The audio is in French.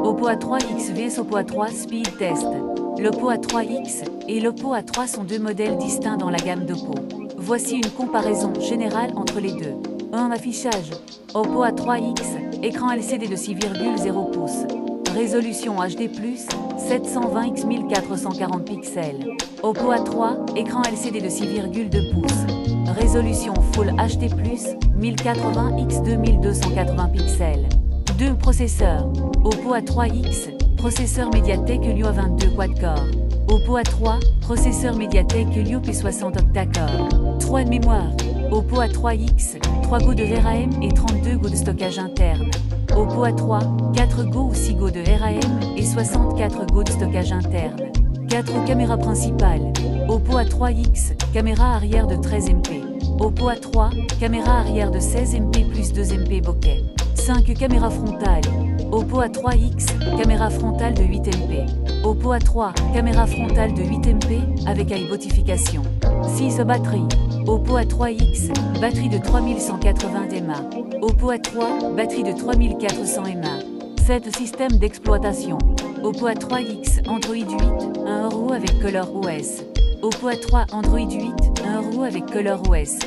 Oppo A3x vs Oppo A3 Speed Test. L'Oppo A3x et l'Oppo A3 sont deux modèles distincts dans la gamme d'Oppo. Voici une comparaison générale entre les deux. 1. Affichage. Oppo A3x, écran LCD de 6,0 pouces. Résolution HD+, 720 x 1440 pixels. Oppo A3, écran LCD de 6,2 pouces. Résolution Full HD+, 1080 x 2280 pixels. 2. Processeur. Oppo A3x, processeur MediaTek Helio A22 quad-core. Oppo A3, processeur MediaTek Helio P60 octa-core. 3. Mémoire. Oppo A3x, 3 Go de RAM et 32 Go de stockage interne. Oppo A3, 4 Go ou 6 Go de RAM et 64 Go de stockage interne. 4. Caméra principale. Oppo A3x, caméra arrière de 13 MP. Oppo A3, caméra arrière de 16 MP plus 2 MP bokeh. 5. Caméra frontale. Oppo A3x, caméra frontale de 8 MP. Oppo A3, caméra frontale de 8 MP avec AI Beautification. 6. Batterie. Oppo A3x, batterie de 3180 mAh. Oppo A3, batterie de 3400 mAh. 7. Système d'exploitation. Oppo A3x, Android 8, 1 euro avec Color OS. Oppo A3 Android 8, 1 euro avec Color OS.